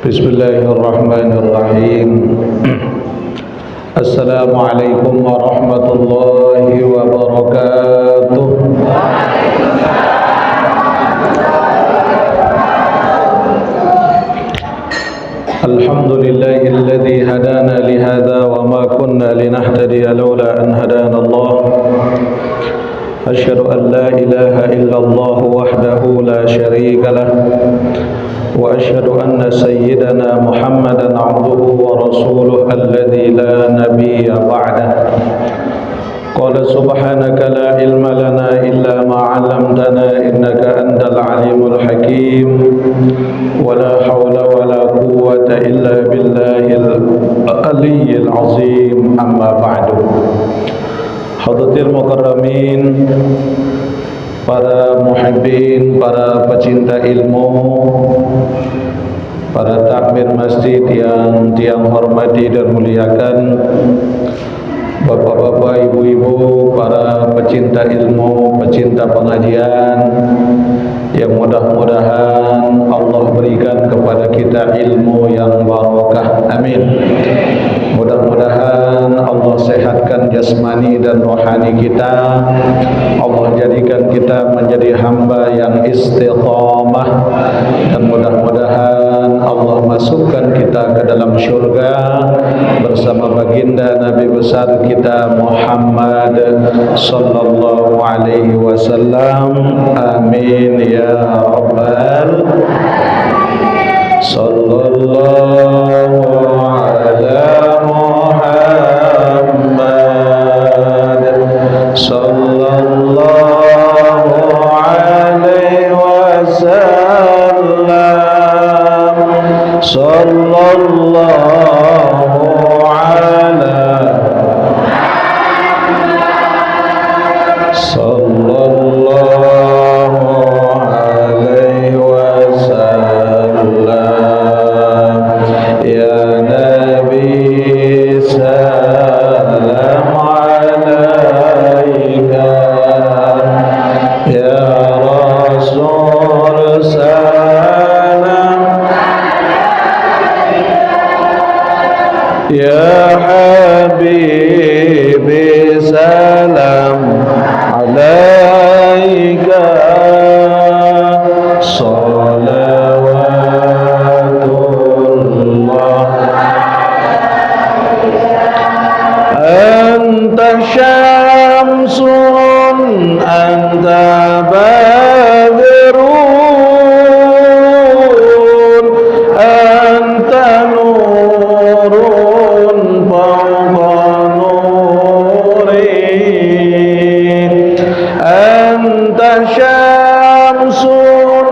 Bismillahirrahmanirrahim. Assalamualaikum warahmatullahi wabarakatuh. Alhamdulillahilladzi hadana lihadza wa ma kunna linahtadiya laula an hadana Allah. Asyhadu an la ilaha illallah wahdahu la syarika lah. وأشهد أن سيدنا محمدا عبده ورسوله الذي لا نبي بعده قال سبحانك لا علم لنا إلا ما علمتنا إنك أنت العليم الحكيم ولا حول ولا قوة إلا بالله العلي العظيم أما بعد. Hadirin mukarramin, para muhibbin, para pecinta ilmu, para takmir masjid yang tiang hormati dan muliakan, bapak-bapak, ibu-ibu, para pecinta ilmu, pecinta pengajian, yang mudah-mudahan Allah berikan kepada kita ilmu yang barakah. Amin. Mudah-mudahan Allah sehatkan jasmani dan rohani kita. Allah jadikan kita menjadi hamba yang istiqamah, dan mudah-mudahan Allah masukkan kita ke dalam syurga bersama baginda Nabi besar kita Muhammad sallallahu alaihi wasallam. Amin ya rabbal sallallahu ala Muhammad sallallahu alaihi wasallam sallallahu ala sallallahu alaihi wasallam ya Nabi salam alaika ya Rasul salam ya Habibi salam alaika salawatullah anta syamsun anta badrun anta nurun fawqa nuri anta syamsun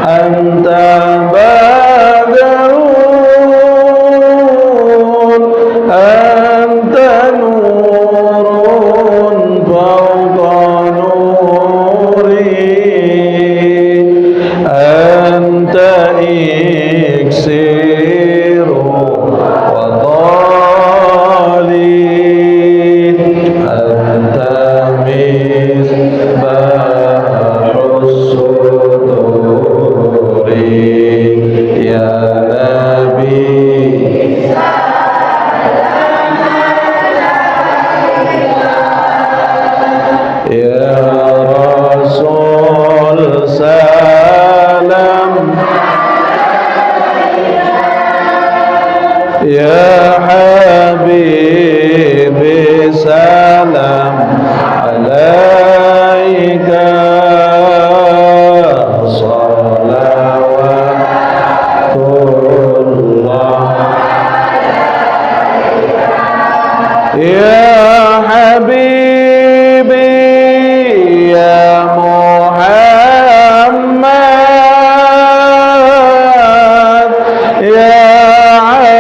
anta badrun anta nurun fawqa nuri anta iksiru wa dhalin anta misbahus suduri ya Nabi ya Rasul salam ya Habibi salam alaika salawatullah ya Habibi ya Muhammad ya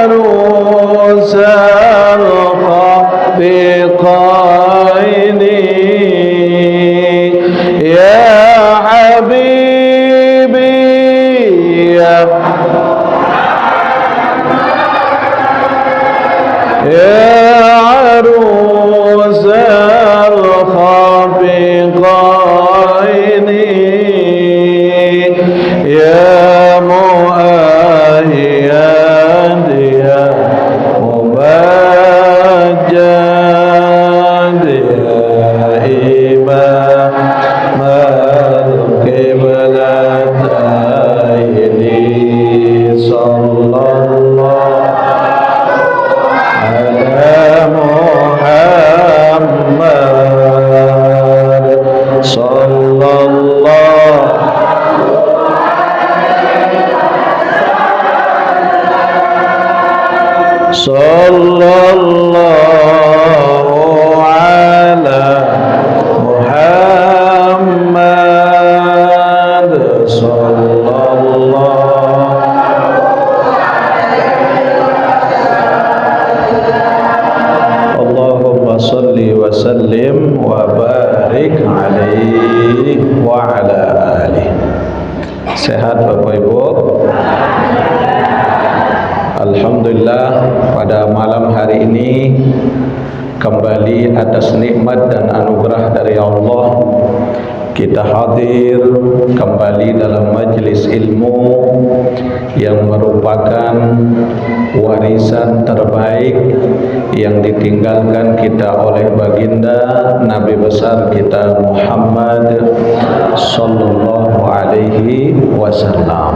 arusal khafiqaini ya Habibi ya arusal khafiqaini ya mu'ahiya sallallahu ala Muhammad sallallahu. Allahumma salli wa sallim wa barik alaihi wa ala alihi. Sehat Bapak Ibu? Alhamdulillah, pada malam hari ini kembali atas nikmat dan anugerah dari Allah kita hadir kembali dalam majelis ilmu yang merupakan warisan terbaik yang ditinggalkan kita oleh baginda Nabi besar kita Muhammad sallallahu alaihi wasallam.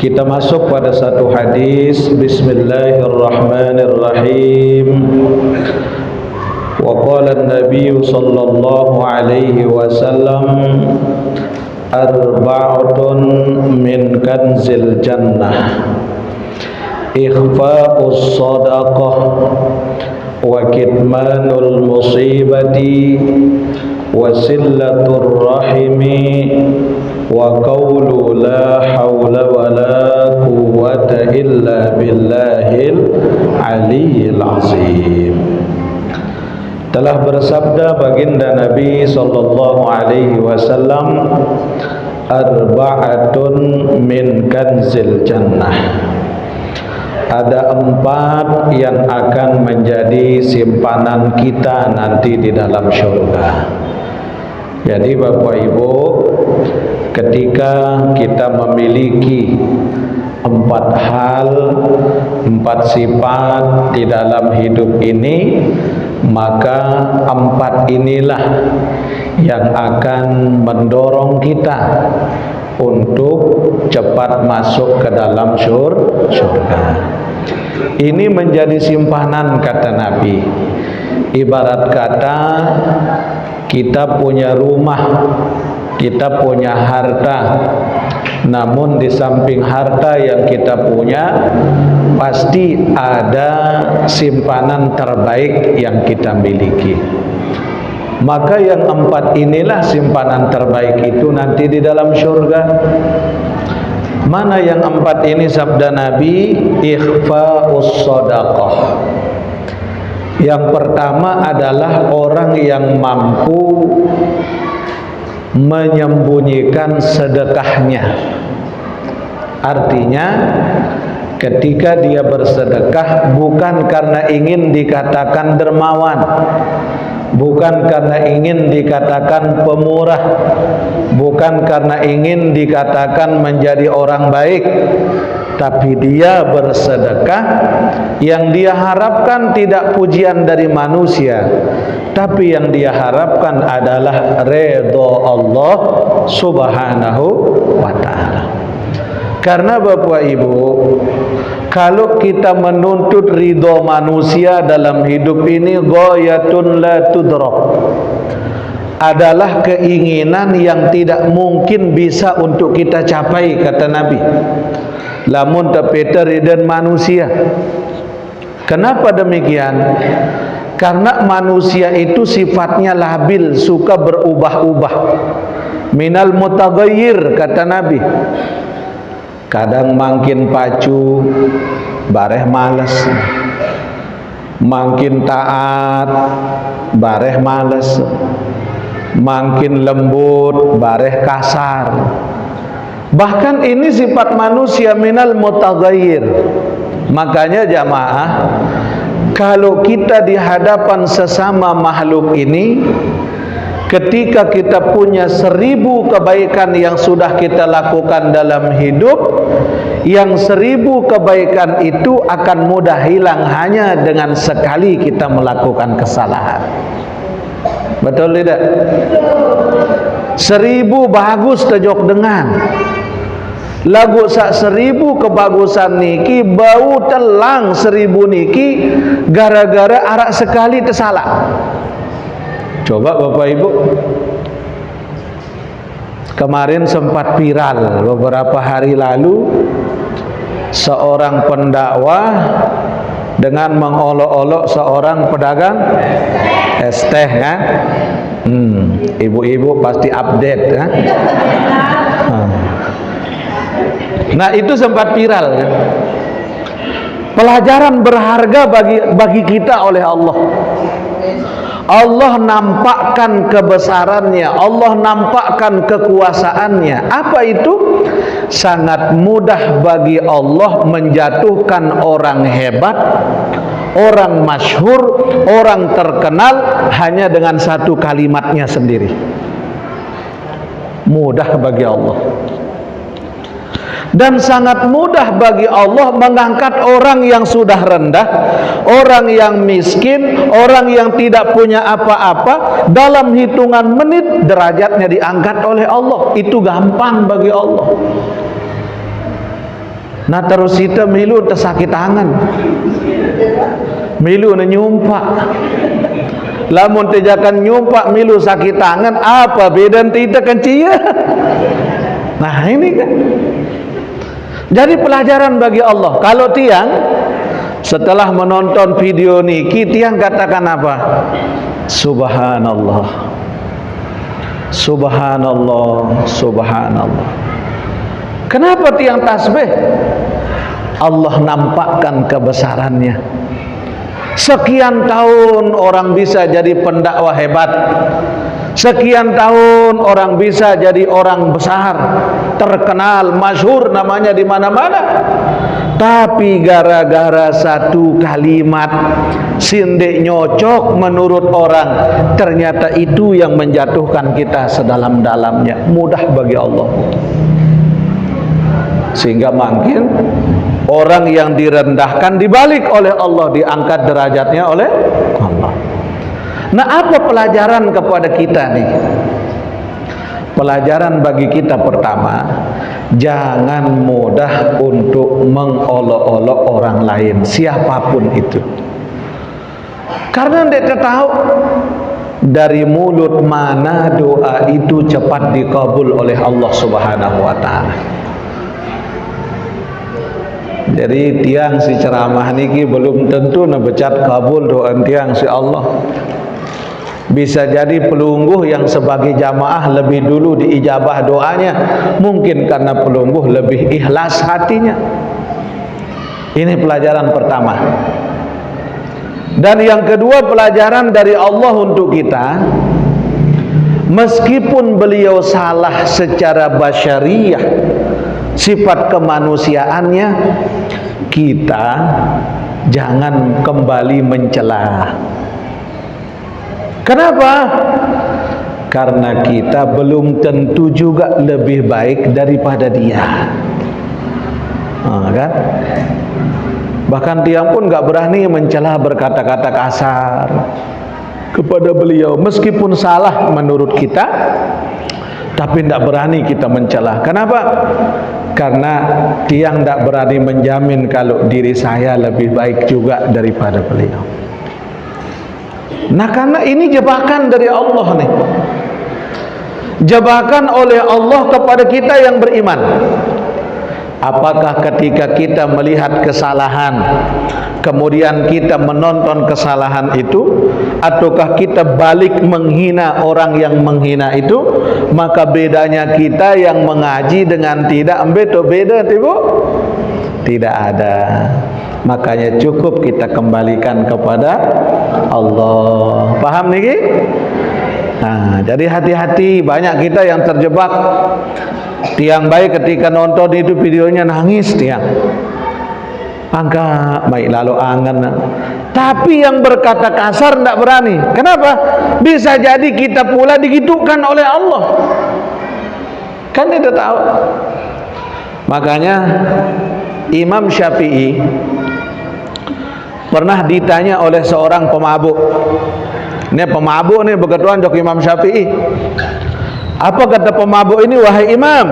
Kita masuk pada satu hadis. Bismillahirrahmanirrahim. Wa qala an-nabiy sallallahu alaihi wasallam arba'atun min kanzil jannah ikhfa'us sadaqah wa kitmanul musibati wa sillatur rahimi wa qawlu la hawla wa la quwwata illa billahil aliyyil azim. Telah bersabda baginda Nabi sallallahu alaihi wasallam, arba'atun min kanzil jannah. Ada 4 yang akan menjadi simpanan kita nanti di dalam surga. Jadi Bapak Ibu, ketika kita memiliki 4 hal, 4 sifat di dalam hidup ini, maka 4 inilah yang akan mendorong kita untuk cepat masuk ke dalam surga. Ini menjadi simpanan, kata Nabi. Ibarat kata kita punya rumah, kita punya harta, namun di samping harta yang kita punya pasti ada simpanan terbaik yang kita miliki. Maka yang 4 inilah simpanan terbaik itu nanti di dalam surga. Mana yang 4 ini? Sabda Nabi, ikhfa'us sadaqah. Yang pertama adalah orang yang mampu menyembunyikan sedekahnya. Artinya ketika dia bersedekah bukan karena ingin dikatakan dermawan, bukan karena ingin dikatakan pemurah, bukan karena ingin dikatakan menjadi orang baik, tapi dia bersedekah yang dia harapkan tidak pujian dari manusia, tapi yang dia harapkan adalah redha Allah subhanahu wa ta'ala. Karena Bapak Ibu, kalau kita menuntut ridho manusia dalam hidup ini, ghayatun la tudrak, adalah keinginan yang tidak mungkin bisa untuk kita capai, kata Nabi. Lamun tepeta ridho manusia. Kenapa demikian? Karena manusia itu sifatnya labil, suka berubah-ubah. Minal mutaghayyir, kata Nabi. Kadang makin pacu, bareh males. Makin taat, bareh males. Makin lembut, bareh kasar. Bahkan ini sifat manusia, minal mutaghayyir. Makanya jamaah, kalau kita di hadapan sesama makhluk ini, ketika kita punya 1000 kebaikan yang sudah kita lakukan dalam hidup, yang 1000 kebaikan itu akan mudah hilang hanya dengan sekali kita melakukan kesalahan. Betul tidak? 1000 bagus tejok dengan lagu sak 1000 kebagusan niki bau telang 1000 niki gara-gara arak sekali tersalah. Coba Bapak Ibu, kemarin sempat viral beberapa hari lalu seorang pendakwah dengan mengolok-olok seorang pedagang es teh kan? Ibu-ibu pasti update kan? Nah, itu sempat viral kan? Pelajaran berharga bagi kita oleh Allah. Allah nampakkan kebesarannya, Allah nampakkan kekuasaannya. Apa itu? Sangat mudah bagi Allah menjatuhkan orang hebat, orang masyhur, orang terkenal hanya dengan satu kalimatnya sendiri. Mudah bagi Allah. Dan sangat mudah bagi Allah mengangkat orang yang sudah rendah, orang yang miskin, orang yang tidak punya apa-apa, dalam hitungan menit derajatnya diangkat oleh Allah. Itu gampang bagi Allah. Nah, terus kita milu tersakit tangan, milu nyumpak. Lamun tejakan nyumpak milu sakit tangan, apa beda tidak kan cia? Nah, ini kan. Jadi pelajaran bagi Allah. Kalau tiang setelah menonton video niki, tiang katakan apa? Subhanallah, Subhanallah, Subhanallah. Kenapa tiang tasbih? Allah nampakkan kebesarannya. Sekian tahun orang bisa jadi pendakwah hebat, sekian tahun orang bisa jadi orang besar, terkenal, masyhur, namanya di mana-mana. Tapi gara-gara satu kalimat sindek nyocok menurut orang, ternyata itu yang menjatuhkan kita sedalam-dalamnya. Mudah bagi Allah. Sehingga makin orang yang direndahkan dibalik oleh Allah, diangkat derajatnya oleh Allah. Nah, apa pelajaran kepada kita nih? Pelajaran bagi kita pertama, jangan mudah untuk mengolok-olok orang lain, siapapun itu. Karena kita tahu dari mulut mana doa itu cepat dikabul oleh Allah Subhanahu wa taala. Jadi tiang si ceramah niki belum tentu nebecat kabul doa tiang si Allah. Bisa jadi pelungguh yang sebagai jamaah lebih dulu diijabah doanya, mungkin karena pelungguh lebih ikhlas hatinya. Ini pelajaran pertama. Dan yang kedua, pelajaran dari Allah untuk kita, meskipun beliau salah secara basyariyah, sifat kemanusiaannya, kita jangan kembali mencela. Kenapa? Karena kita belum tentu juga lebih baik daripada dia. Kan? Bahkan tiang pun gak berani mencela, berkata-kata kasar kepada beliau, meskipun salah menurut kita, tapi tidak berani kita mencela. Kenapa? Karena tiang tidak berani menjamin kalau diri saya lebih baik juga daripada beliau. Nah, karena ini jebakan dari Allah nih, jebakan oleh Allah kepada kita yang beriman. Apakah ketika kita melihat kesalahan, kemudian kita menonton kesalahan itu, ataukah kita balik menghina orang yang menghina itu? Maka bedanya kita yang mengaji dengan tidak, betul beda, Ibu? Tidak ada. Makanya cukup kita kembalikan kepada Allah. Paham niki? Nah, jadi hati-hati, banyak kita yang terjebak. Tiang baik ketika nonton itu videonya nangis tiang. Angka baik lalu angan. Tapi yang berkata kasar tidak berani. Kenapa? Bisa jadi kita pula digitukan oleh Allah. Kan kita tahu. Makanya Imam Syafi'i pernah ditanya oleh seorang pemabuk. Ini pemabuk nih beketuan jok Imam Syafi'i. Apa kata pemabuk ini? Wahai Imam,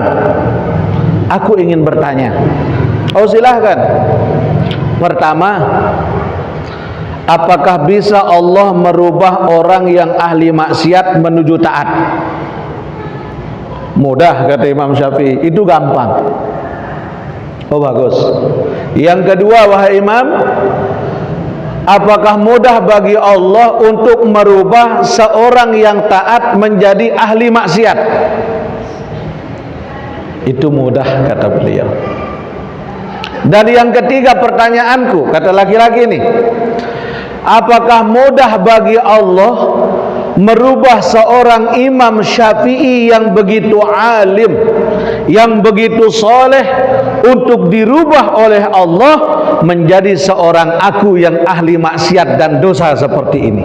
aku ingin bertanya. Oh, silahkan. Pertama, apakah bisa Allah merubah orang yang ahli maksiat menuju taat? Mudah, kata Imam Syafi'i. Itu gampang. Oh bagus. Yang kedua, wahai imam, apakah mudah bagi Allah untuk merubah seorang yang taat menjadi ahli maksiat? Itu mudah, kata beliau. Dan yang ketiga pertanyaanku, kata laki-laki ini, apakah mudah bagi Allah merubah seorang Imam Syafi'i yang begitu alim, yang begitu soleh, untuk dirubah oleh Allah menjadi seorang aku yang ahli maksiat dan dosa seperti ini?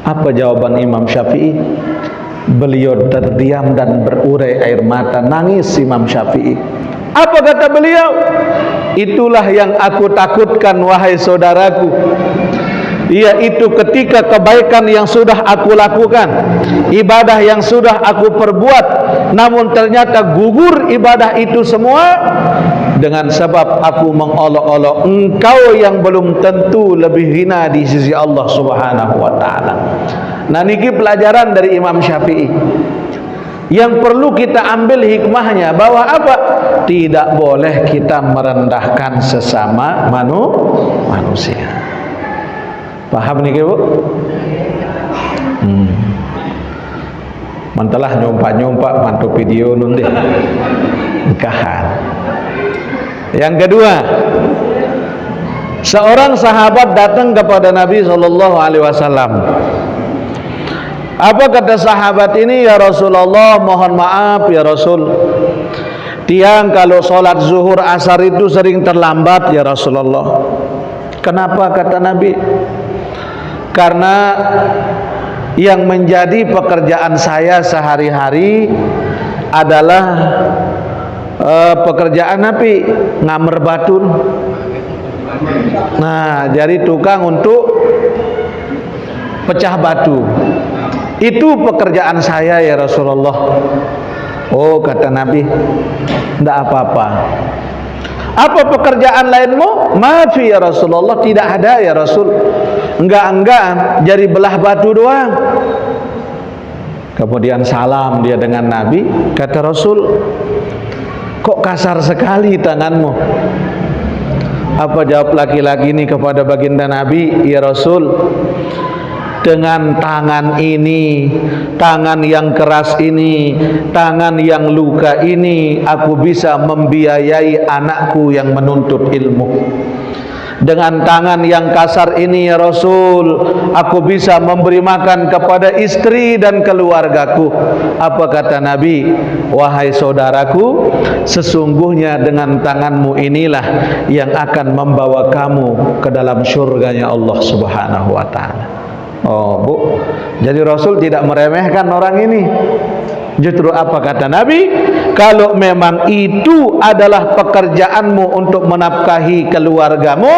Apa jawaban Imam Syafi'i? Beliau terdiam dan berurai air mata, nangis Imam Syafi'i. Apa kata beliau? Itulah yang aku takutkan, wahai saudaraku, yaitu ketika kebaikan yang sudah aku lakukan, ibadah yang sudah aku perbuat, namun ternyata gugur ibadah itu semua dengan sebab aku mengolok-olok engkau yang belum tentu lebih hina di sisi Allah Subhanahu wa taala. Nah, niki pelajaran dari Imam Syafi'i yang perlu kita ambil hikmahnya, bahwa apa? Tidak boleh kita merendahkan sesama manusia. Paham nih Bu? Mantalah nyompak-nyompak mantu video nun deh. Nikahan. Yang kedua, seorang sahabat datang kepada Nabi SAW. Apa kata sahabat ini? Ya Rasulullah, mohon maaf ya Rasul, tiang kalau sholat zuhur asar itu sering terlambat ya Rasulullah. Kenapa? Kata Nabi, karena yang menjadi pekerjaan saya sehari-hari adalah pekerjaan api ngamer batun. Nah, jadi tukang untuk pecah batu. Itu pekerjaan saya ya Rasulullah. Oh, kata Nabi, tidak apa-apa. Apa pekerjaan lainmu? Maafi ya Rasulullah, tidak ada ya Rasul. Enggak, jadi belah batu doang. Kemudian salam dia dengan Nabi. Kata Rasul, kok kasar sekali tanganmu? Apa jawab laki-laki ini kepada baginda Nabi? Ya Rasul, dengan tangan ini, tangan yang keras ini, tangan yang luka ini, aku bisa membiayai anakku yang menuntut ilmu. Dengan tangan yang kasar ini ya Rasul, aku bisa memberi makan kepada istri dan keluargaku. Apa kata Nabi? Wahai saudaraku, sesungguhnya dengan tanganmu inilah yang akan membawa kamu ke dalam surganya Allah Subhanahu wa ta'ala. Oh Bu, jadi Rasul tidak meremehkan orang ini. Justru apa kata Nabi? Kalau memang itu adalah pekerjaanmu untuk menafkahi keluargamu,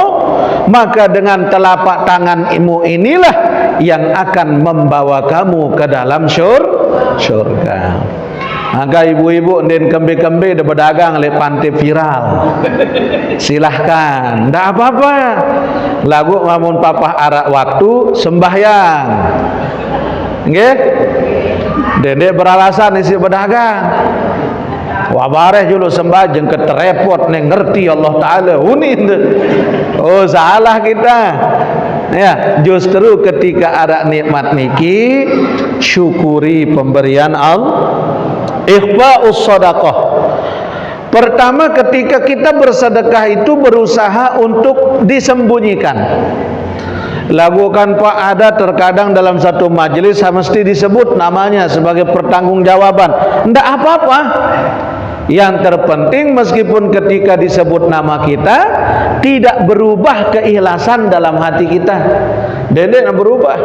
maka dengan telapak tanganmu inilah yang akan membawa kamu ke dalam surga. Maka ibu-ibu den kembe-kembe de berdagang le pantai viral. Silahkan, ndak apa-apa. Lagu mamun papah arak waktu sembahyang. Nggih? Dede beralasan isi berdagang. Wah bareh julu sembah jeung keterepot neng ngerti Allah taala hunin. Oh salah kita. Ya, justru ketika ada nikmat niki syukuri pemberian Allah. Ikhfa'us shadaqah. Pertama, ketika kita bersedekah itu berusaha untuk disembunyikan. Lakukan Pak, ada terkadang dalam satu majelis mesti disebut namanya sebagai pertanggungjawaban. Tidak apa-apa. Yang terpenting meskipun ketika disebut nama kita tidak berubah keikhlasan dalam hati kita. Dede berubah.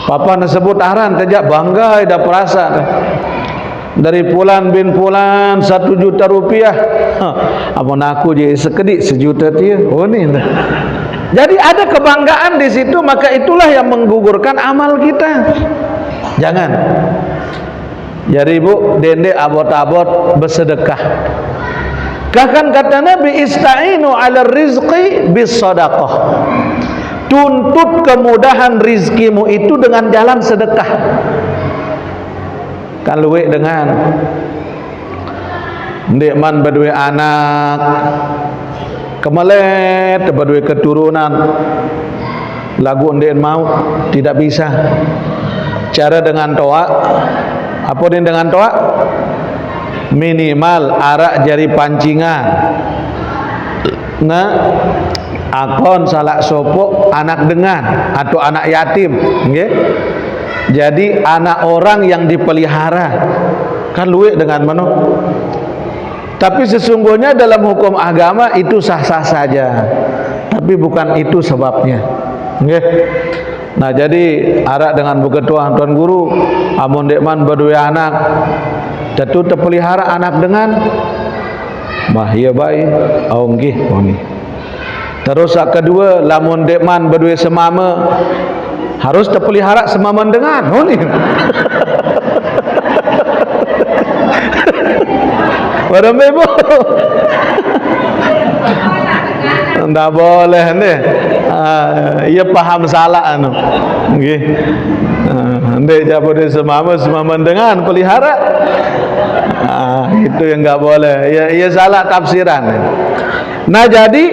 Papa disebut aran tejak bangga ada perasa. Dari Fulan bin Fulan 1 juta rupiah. Apa aku jadi sekedik 1 juta dia. Oh ni. Jadi ada kebanggaan di situ, maka itulah yang menggugurkan amal kita. Jangan. Jadi Bu, dende abot-abot bersedekah. Bahkan kata Nabi, ista'inu 'ala rizqi bis shadaqah. Tuntut kemudahan rizkimu itu dengan jalan sedekah. Kalau dengan ndek man berdua anak kemelet berdua keturunan lagu ndek mau tidak bisa. Cara dengan toa apa dengan toa? Minimal arak jari pancingan akon salak sopo anak dengan atau anak yatim, okay? Jadi anak orang yang dipelihara kan luwek dengan mana? Tapi sesungguhnya dalam hukum agama itu sah-sah saja, tapi bukan itu sebabnya, okay? Nah jadi arak dengan beketua tuan guru amun dekman berdua anak tentu terpelihara anak dengan mah iya baik nggih wangi. Terus kedua lamun dekman berdua semama harus terpelihara semama dengan ni. Pada mebo ndak boleh nih. Ia paham salah anu. Nggih. Ndek japo dia semama dengan pelihara. Itu yang enggak boleh. Ia salah tafsiran. Nah, jadi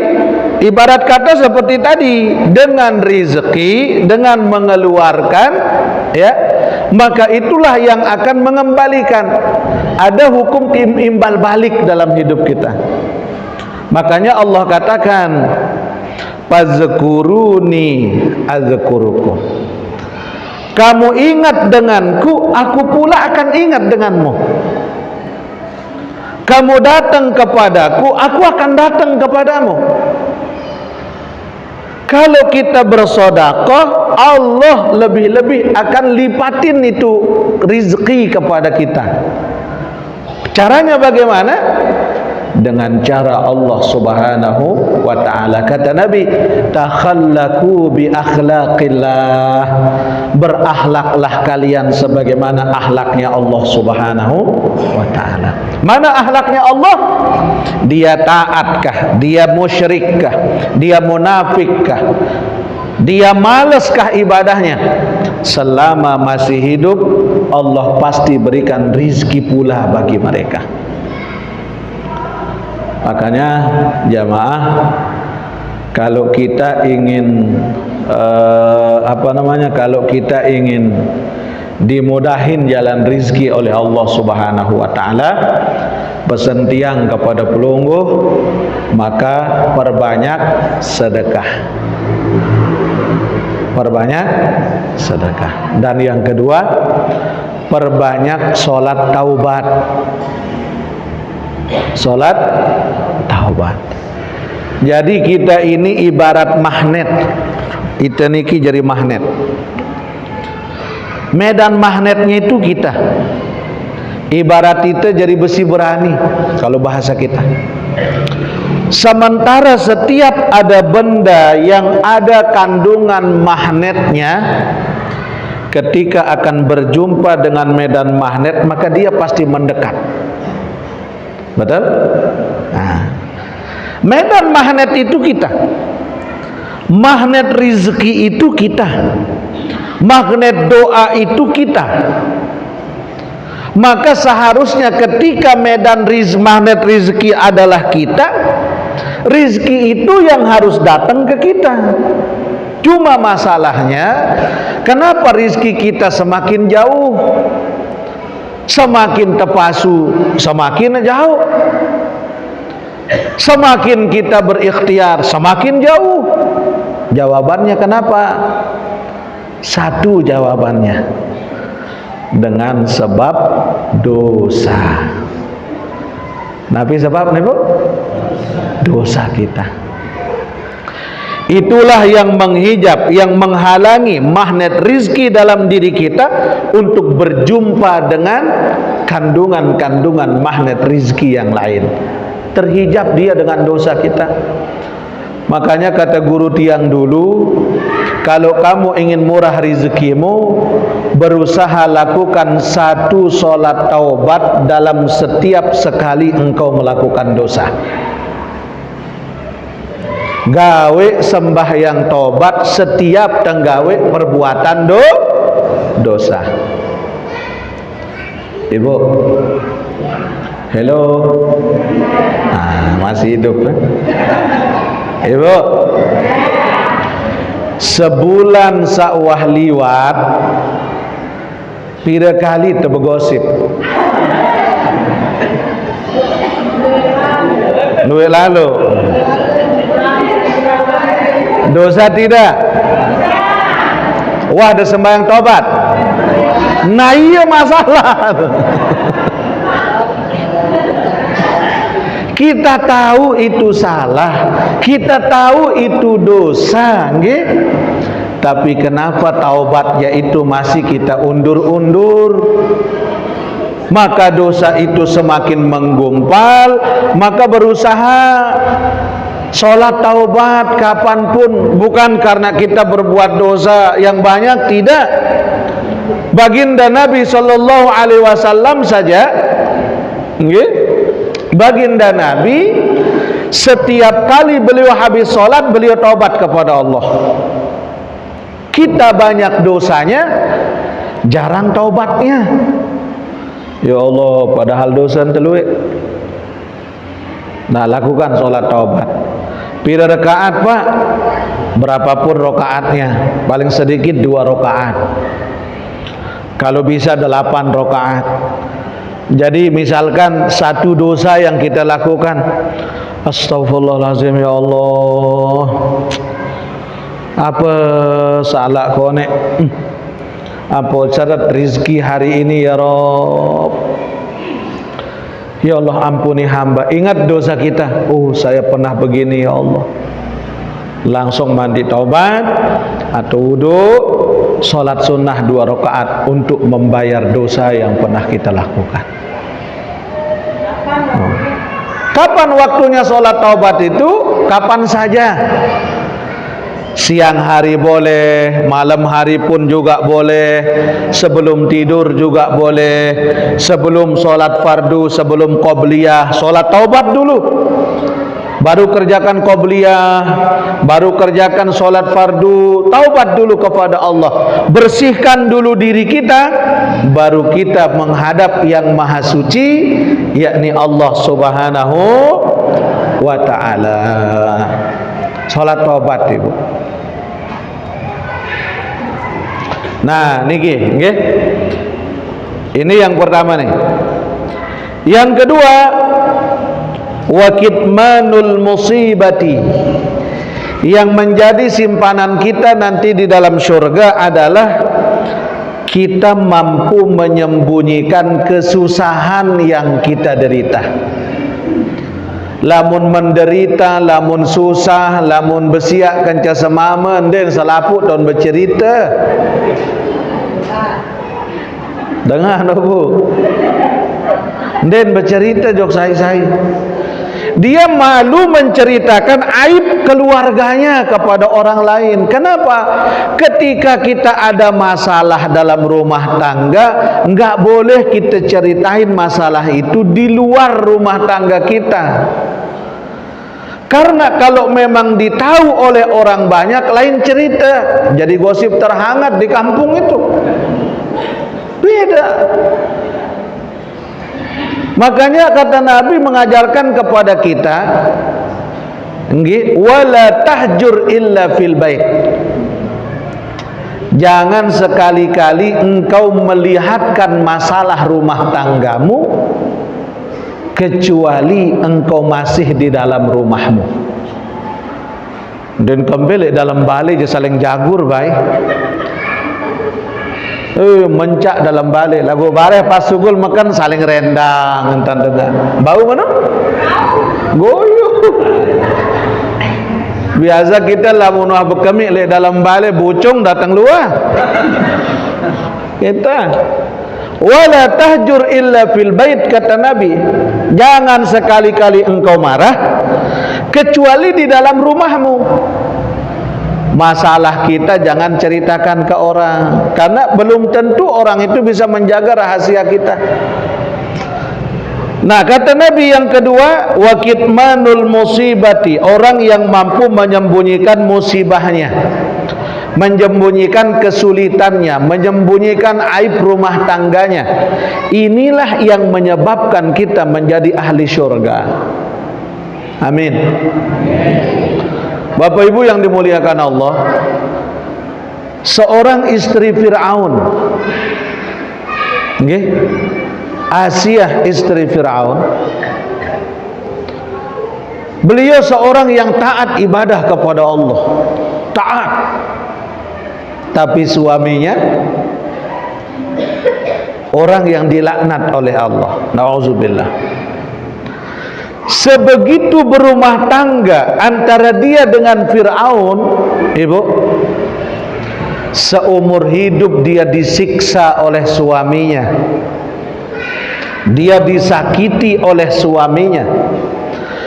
ibarat kata seperti tadi, dengan rezeki, dengan mengeluarkan ya, maka itulah yang akan mengembalikan. Ada hukum imbal balik dalam hidup kita. Makanya Allah katakan fazkuruni azkurukum. Kamu ingat denganku, aku pula akan ingat denganmu. Kamu datang kepadaku, aku akan datang kepadamu. Kalau kita bersedekah, Allah lebih-lebih akan lipatin itu rezeki kepada kita. Caranya bagaimana? Dengan cara Allah Subhanahu wa ta'ala. Kata Nabi, takhallaku bi akhlaqillah, berakhlaklah kalian sebagaimana akhlaknya Allah Subhanahu wa ta'ala. Mana akhlaknya Allah? Dia taatkah? Dia musyrikkah? Dia munafikkah? Dia maleskah ibadahnya? Selama masih hidup, Allah pasti berikan rizki pula bagi mereka. Makanya jamaah, kalau kita ingin kalau kita ingin dimudahin jalan rizki oleh Allah Subhanahu wa ta'ala, pesan tiang kepada pelungguh, maka perbanyak sedekah. Perbanyak sedekah. Dan yang kedua, perbanyak solat taubat. Solat taubat. Jadi kita ini ibarat magnet. Kita niki jadi magnet. Medan magnetnya itu kita. Ibarat kita jadi besi berani kalau bahasa kita. Sementara setiap ada benda yang ada kandungan magnetnya, ketika akan berjumpa dengan medan magnet, maka dia pasti mendekat. Betul? Nah, medan magnet itu kita. Magnet rezeki itu kita. Magnet doa itu kita. Maka seharusnya ketika medan magnet rezeki adalah kita, rezeki itu yang harus datang ke kita. Cuma masalahnya, kenapa rezeki kita semakin jauh? Semakin terpasu, semakin jauh. Semakin kita berikhtiar, semakin jauh. Jawabannya kenapa? Satu jawabannya, dengan sebab dosa. Nabi sebab nih Bu? Dosa kita. Itulah yang menghijab, yang menghalangi magnet rizki dalam diri kita untuk berjumpa dengan kandungan-kandungan magnet rizki yang lain. Terhijab dia dengan dosa kita. Makanya kata guru tiang dulu, kalau kamu ingin murah rezekimu, berusaha lakukan satu solat taubat dalam setiap sekali engkau melakukan dosa. Gawe sembahyang taubat setiap tenggawe perbuatan dosa. Ibu, Hello. Masih hidup kan? Ibu, sebulan sawah liwat pira kali terbegosip luwe lalu dosa tidak? Wah, ada sembahyang tobat. Nah iya masalah. Kita tahu itu salah, kita tahu itu dosa, nggih. Tapi kenapa taubatnya itu masih kita undur-undur? Maka dosa itu semakin menggumpal. Maka berusaha sholat taubat kapanpun, bukan karena kita berbuat dosa yang banyak, tidak. Baginda Nabi Sallallahu Alaihi Wasallam saja, nggih, baginda Nabi setiap kali beliau habis sholat beliau taubat kepada Allah. Kita banyak dosanya, jarang taubatnya. Ya Allah, padahal dosa teluwe. Nah, lakukan sholat taubat. Pira rakaat Pak? Berapapun rakaatnya, paling sedikit 2 rakaat. Kalau bisa 8 rakaat. Jadi misalkan satu dosa yang kita lakukan, astagfirullahaladzim ya Allah, apa salah konek, apa syarat rizki hari ini ya Rob, ya Allah ampuni hamba. Ingat dosa kita, saya pernah begini ya Allah. Langsung mandi taubat atau wudu, sholat sunnah 2 rakaat untuk membayar dosa yang pernah kita lakukan. Kapan waktunya sholat taubat itu? Kapan saja. Siang hari boleh, malam hari pun juga boleh, sebelum tidur juga boleh, sebelum sholat fardu, sebelum qobliyah, sholat taubat dulu, baru kerjakan qobliyah, baru kerjakan sholat fardu. Taubat dulu kepada Allah, bersihkan dulu diri kita, baru kita menghadap yang maha suci, yakni Allah Subhanahu wa ta'ala. Sholat taubat ibu. Nah niki, nggih. Ini yang pertama nih. Yang kedua, wa kitmanul musibati. Yang menjadi simpanan kita nanti di dalam surga adalah kita mampu menyembunyikan kesusahan yang kita derita. Lamun menderita, lamun susah, lamun besiak kanca semama, den selaput don bercerita. Dengar bu, den bercerita jok saya. Dia malu menceritakan aib keluarganya kepada orang lain. Kenapa? Ketika kita ada masalah dalam rumah tangga, enggak boleh kita ceritain masalah itu di luar rumah tangga kita. Karena kalau memang ditahu oleh orang banyak, lain cerita. Jadi gosip terhangat di kampung itu. Beda. Makanya kata Nabi mengajarkan kepada kita, nggih, wala tahjur illa fil bait. Jangan sekali-kali engkau melihatkan masalah rumah tanggamu kecuali engkau masih di dalam rumahmu. Dan kembali dalam balik je saling jagur baik. Mencak dalam balik lagu bareh pas sugul makan saling rendang entan dengar bau mana goyo. Biasa kita lamun bekemi le dalam balik bucung datang luar kita. Wala tahjur illa fil bait, kata Nabi, jangan sekali-kali engkau marah kecuali di dalam rumahmu. Masalah kita jangan ceritakan ke orang, karena belum tentu orang itu bisa menjaga rahasia kita. Nah, kata Nabi yang kedua, wa kitmanul musibati, orang yang mampu menyembunyikan musibahnya. menyembunyikan kesulitannya, menyembunyikan aib rumah tangganya. Inilah yang menyebabkan kita menjadi ahli syurga. Amin. Bapak Ibu yang dimuliakan Allah, seorang istri Fir'aun, Asiah istri Fir'aun, beliau seorang yang taat ibadah kepada Allah, taat. Tapi suaminya orang yang dilaknat oleh Allah. Nauzubillah. Sebegitu berumah tangga antara dia dengan Fir'aun, Ibu, seumur hidup dia disiksa oleh suaminya, dia disakiti oleh suaminya.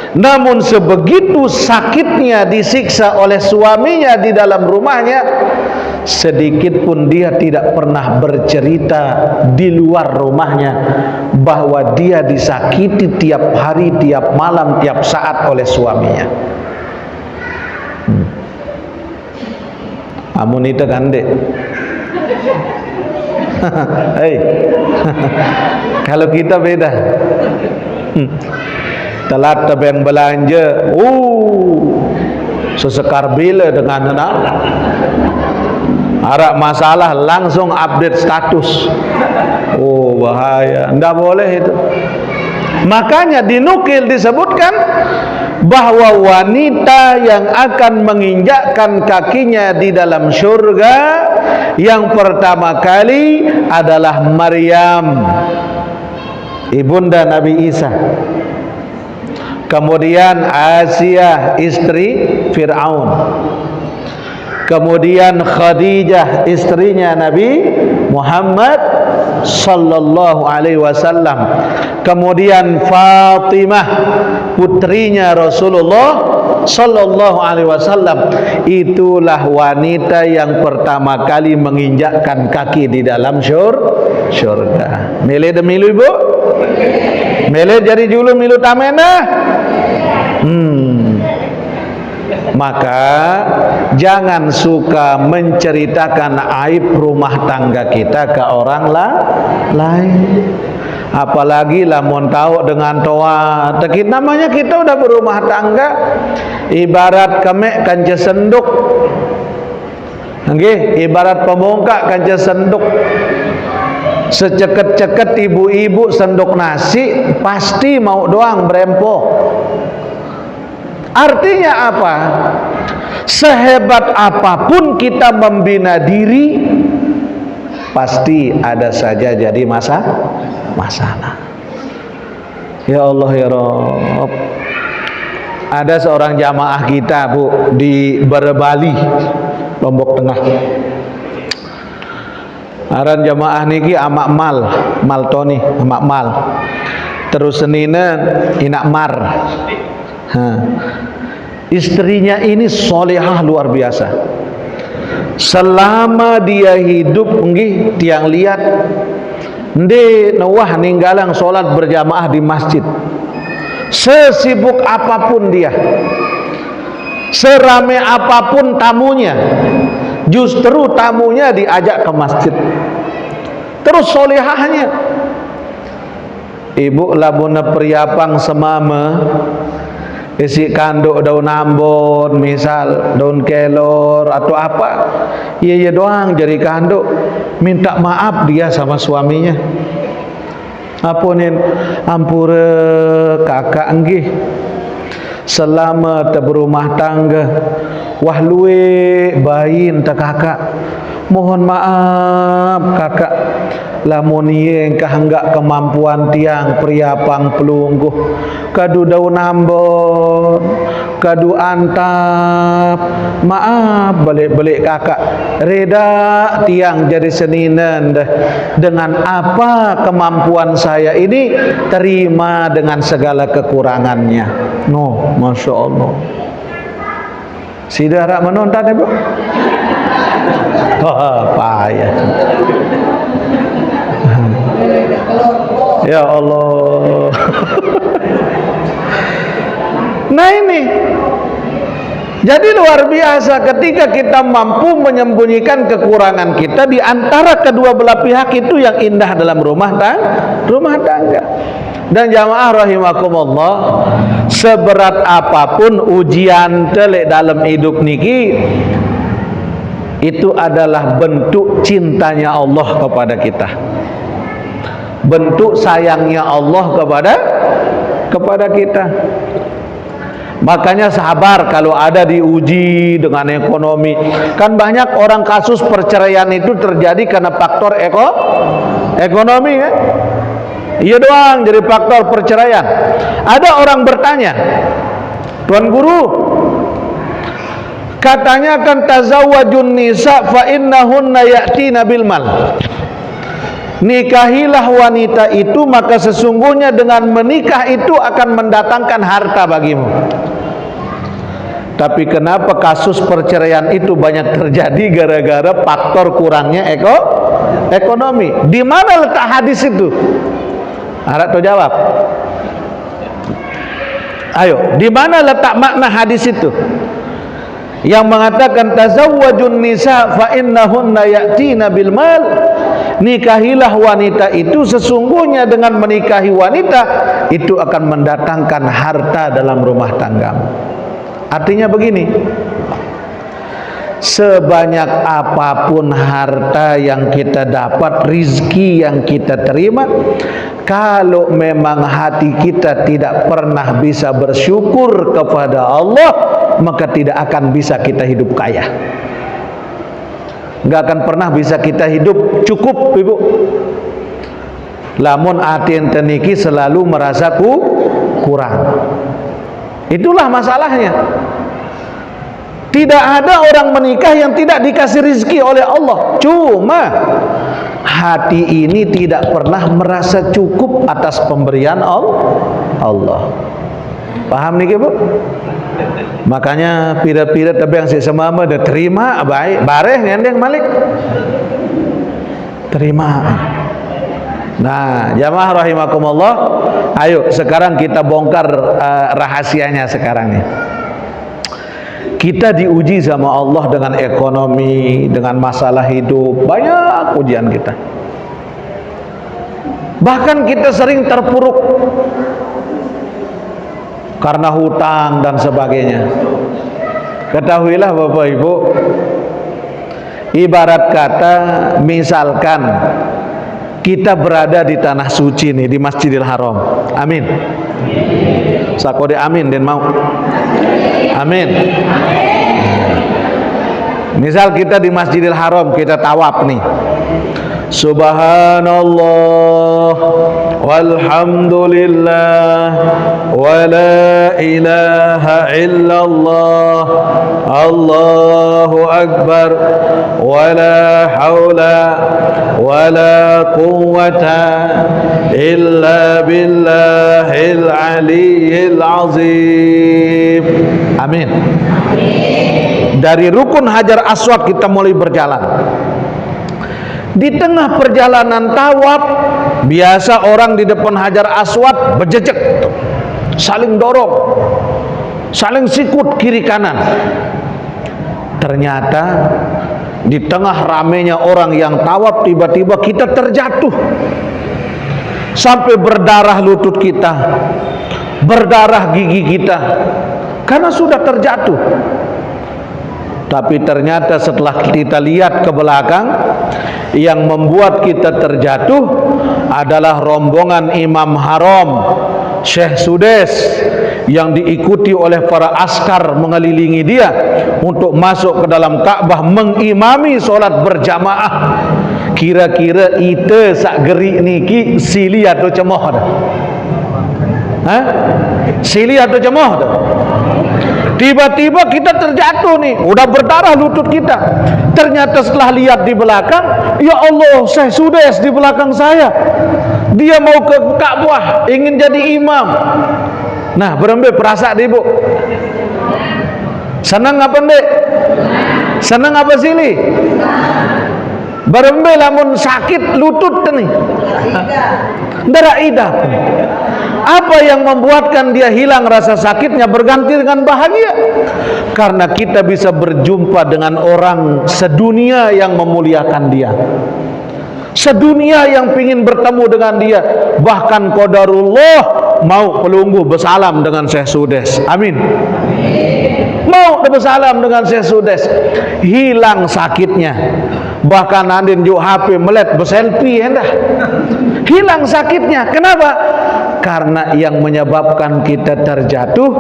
Namun sebegitu sakitnya disiksa oleh suaminya di dalam rumahnya, sedikit pun dia tidak pernah bercerita di luar rumahnya bahwa dia disakiti tiap hari, tiap malam, tiap saat oleh suaminya. Amun itu kan dek. Hei. Kalau kita beda. Telat tebeng belanja, sesekar bila dengan anak, ada masalah langsung update status. Oh bahaya, tidak boleh itu. Makanya dinukil disebutkan bahwa wanita yang akan menginjakkan kakinya di dalam surga yang pertama kali adalah Maryam, ibunda Nabi Isa. Kemudian Asiah istri Fir'aun. Kemudian Khadijah istrinya Nabi Muhammad sallallahu alaihi wasallam. Kemudian Fatimah putrinya Rasulullah sallallahu alaihi wasallam. Itulah wanita yang pertama kali menginjakkan kaki di dalam syurga. Milih demi Ibu. Milih jadi julu milu tamena. Maka jangan suka menceritakan aib rumah tangga kita ke orang lain. Apalagi lamun tahu dengan toa. Tekit namanya kita udah berumah tangga, ibarat kemek kanca senduk. Nggih, ibarat pemongkak kanca senduk. Seceket-ceket ibu-ibu sendok nasi pasti mau doang berempok. Artinya apa? Sehebat apapun kita membina diri, pasti ada saja jadi masalah. Ya Allah ya Rabb. Ada seorang jamaah kita, Bu, di Berbali, Lombok Tengah. Aran jamaah niki amak mal Tony, amak mal. Terus senina inak mar. Istrinya ini solehah luar biasa. Selama dia hidup nggih tiang lihat ndek nawah ninggalang solat berjamaah di masjid. Sesibuk apapun dia, serame apapun tamunya, justru tamunya diajak ke masjid. Terus solehahnya, ibu labuna priapang semama isi kanduk daun ambon, misal daun kelor atau apa, iya doang jadi kanduk, minta maaf dia sama suaminya. Apunin ampura kakak enggih, selama berumah tangga wah luwe bayin ta kakak, mohon maaf kakak, lamun ieu engkah enggak kemampuan tiang priapang pelungguh kadu daun ambon, kadu antap, maaf balik-balik kakak, reda tiang jadi seninan dah dengan apa kemampuan saya ini, terima dengan segala kekurangannya. No, Masya Allah. Sudah rak menonton ibu? Payah. Ya Allah. Nah ini Jadi luar biasa ketika kita mampu menyembunyikan kekurangan kita di antara kedua belah pihak, itu yang indah dalam rumah tangga. Dan jamaah rahimakumullah, seberat apapun ujian telek dalam hidup niki, itu adalah bentuk cintanya Allah kepada kita, bentuk sayangnya Allah kepada kita. Makanya sabar kalau ada diuji dengan ekonomi. Kan banyak orang kasus perceraian itu terjadi karena faktor ekonomi kan? Iya doang jadi faktor perceraian. Ada orang bertanya, Tuan Guru, katanya kan tazawwajun nisa fa innahunna ya'tina bil mal. Nikahilah wanita itu, maka sesungguhnya dengan menikah itu akan mendatangkan harta bagimu. Tapi kenapa kasus perceraian itu banyak terjadi gara-gara faktor kurangnya ekonomi? Di mana letak hadis itu? Harap tu jawab. Ayo, di mana letak makna hadis itu? Yang mengatakan tazawwajun nisa fa innahunna ya'tina bil mal. Nikahilah wanita itu, sesungguhnya dengan menikahi wanita itu akan mendatangkan harta dalam rumah tanggamu. Artinya begini, sebanyak apapun harta yang kita dapat, rizki yang kita terima, kalau memang hati kita tidak pernah bisa bersyukur kepada Allah, maka tidak akan bisa kita hidup kaya. Enggak akan pernah bisa kita hidup cukup, ibu. Lamun hati ente niki selalu merasa kurang. Itulah masalahnya. Tidak ada orang menikah yang tidak dikasih rezeki oleh Allah. Cuma hati ini tidak pernah merasa cukup atas pemberian Allah. Paham nih Bu? Makanya pira-pira tapi yang saya semama dah terima baik, bareh ngendeng malik. Terima. Nah, jamaah rahimakumullah, ayo sekarang kita bongkar rahasianya sekarang nih. Kita diuji sama Allah dengan ekonomi, dengan masalah hidup, banyak ujian kita. Bahkan kita sering terpuruk karena hutang dan sebagainya. Ketahuilah Bapak Ibu, ibarat kata misalkan kita berada di tanah suci nih, di Masjidil Haram. Amin. Sakode amin dan mau. Amin. Misal kita di Masjidil Haram, kita tawaf nih. Subhanallah walhamdulillah wa la ilaha illallah Allahu akbar wa la hawla wa la quwwata illa billahil aliyyil azim. Amin. Dari rukun Hajar Aswad kita mulai berjalan. Di tengah perjalanan tawaf, biasa orang di depan Hajar Aswad berjejek, saling dorong, saling sikut kiri kanan. Ternyata di tengah ramainya orang yang tawaf, tiba-tiba kita terjatuh sampai berdarah lutut kita, berdarah gigi kita, karena sudah terjatuh. Tapi ternyata setelah kita lihat ke belakang, yang membuat kita terjatuh adalah rombongan Imam Haram Syekh Sudes yang diikuti oleh para askar mengelilingi dia untuk masuk ke dalam Ka'bah mengimami solat berjamaah. Kira-kira ite sak gerik niki sili atau cemoh dah? Hah? Sili atau cemoh dah? Tiba-tiba kita terjatuh nih, udah berdarah lutut kita. Ternyata setelah lihat di belakang, ya Allah, Syekh Sudes di belakang saya. Dia mau ke Ka'bah, ingin jadi imam. Nah, berembe perasaan ibu. Senang apa ndek? Senang apa sili? Barembe lamun sakit lutut nih. Darah idah. Apa yang membuatkan dia hilang rasa sakitnya berganti dengan bahagia? Karena kita bisa berjumpa dengan orang sedunia yang memuliakan dia, sedunia yang ingin bertemu dengan dia. Bahkan qadarullah mau pelunggu bersalam dengan Syekh Sudes. Amin. Mau bersalam dengan Syekh Sudes, hilang sakitnya. Bahkan andin juk HP melet berselfie hendak, hilang sakitnya. Kenapa? Karena yang menyebabkan kita terjatuh